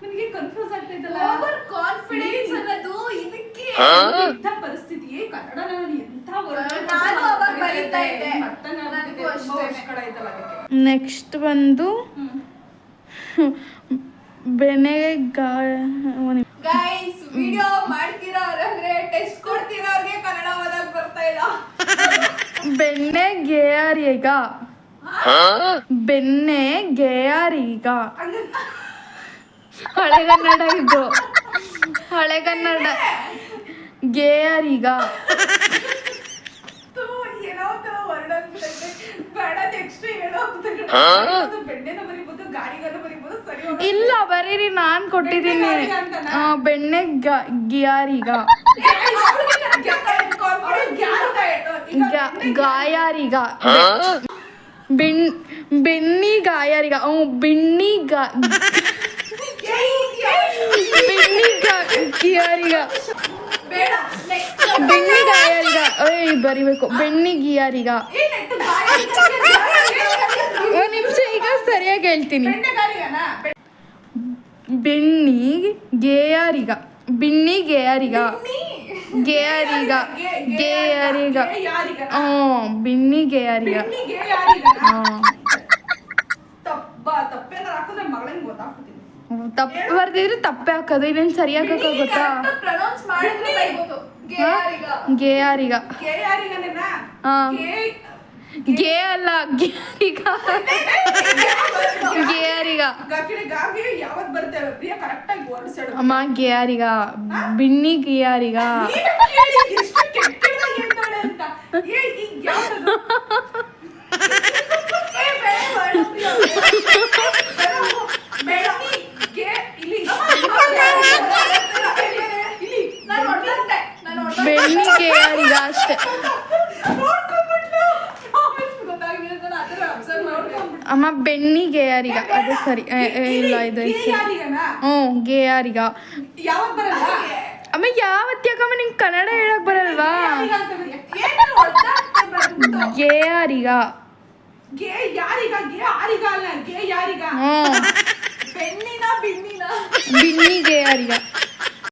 ನನಗೆ confuse ಆಗ್ತೈತಲ್ಲ. Over confidence ಅನ್ನೋದು ಇದಕ್ಕೆ ಇಂಥ ಪರಿಸ್ಥಿತಿ ಕನ್ನಡ ನಾನು ಎಂಥ ನಾನು ಅವಾಗ ಬರೀತಾ ಇದ್ದೆ. ನನಗೂ ಅಷ್ಟೇ. ನೆಕ್ಸ್ಟ್ ಬಂದು ಗೈಸ್ ವಿಡಿಯೋ ಮಾಡ್ತಿರೋರಂದ್ರೆ ಟೆಸ್ಟ್ ಕೊಡ್ತಿರೋರ್ಗೆ ಕನ್ನಡ ಓದಕ್ ಬರ್ತಾ ಇಲ್ಲ. ಬೆಣ್ಣೆ ಗೇಯಾರೀಗ ಬೆಣ್ಣೆ ಗೇಯಾರೀಗ ಹಳೆಗನ್ನಡ ಇದು ಹಳೆಗನ್ನಡ ಗೇಯಾರೀಗ ಏನೋ ತರ ವರ್ಡ್ ಆಗ್ಬಿಟ್ಟೈತೆ. ಬೇಡ ನೆಕ್ಸ್ಟ್ ಹೇಳೋ ಬೆಣ್ಣೆನ ಬರಿಬೋದು, ಗಾಡಿಗನ್ನು ಬರಿಬೋದು. ಸರಿ ಇಲ್ಲ ಬರೀರಿ ನಾನ್ ಕೊಟ್ಟಿದ್ದೀನಿ. ಬೆಣ್ಣೆ ಗಿಯಾರೀಗ ಗಾಯಾರೀಗ ಬೆಣ್ಣಿ ಗಾಯಾರೀಗ ಬೆಣ್ಣಿ ಬೆಣ್ಣಿ ಗಿಯಾರೀಗ ಬೆಣ್ಣಿ ಗಾಯಾರೀಗ ಬರಿಬೇಕು. ಬೆಣ್ಣಿ ಗಿಯಾರೀಗ ಒಂದ್ ನಿಮಿಷ ಈಗ ಸರಿಯಾಗಿ ಹೇಳ್ತೀನಿ. ಬೆಣ್ಣಿ ಗೇಯಾರೀಗ ಬಿಣ್ಣಿ ಗೇಯಾರೀಗ ಗೇಯಾರೀಗ ಗೇಯಾರೀಗ ಬಿಣ್ಣಿ ಗೇಯಾರೀಗ ತಪ್ಪು ಬರ್ದಿದ್ರೆ ತಪ್ಪೆ ಹಾಕೋದು. ಇನ್ನೇನು ಸರಿಯಾಗಿ ಹಾಕೋಗುತ್ತಾ? ಗೇಯಾರೀಗ ಗೇ ಅಲ್ಲ ಗೇಯಾರೀಗ ಗೇಯಾರೀಗ ಅಮ್ಮ ಗೇಯಾರೀಗ ಬಿಣ್ಣಿ ಗೇಯಾರೀಗ ಬೆಣ್ಣಿ ಗೇಯಾರೀಗ ಅಷ್ಟೇ ಅಮ್ಮ ಬೆಣ್ಣಿ ಗೇಯಾರೀಗ ಅದು ಸರಿ. ಇಲ್ಲ ಇದು ಗೇಯಾರೀಗ ಅಮ್ಮ ಯಾವತ್ತ್ಯಾಕಮ್ಮ ನಿಂಗೆ ಕನ್ನಡ ಹೇಳಕ್ ಬರಲ್ವಾ? ಗೇಯಾರೀಗ ಬಿಣ್ಣಿ ಗೇಯಾರೀಗ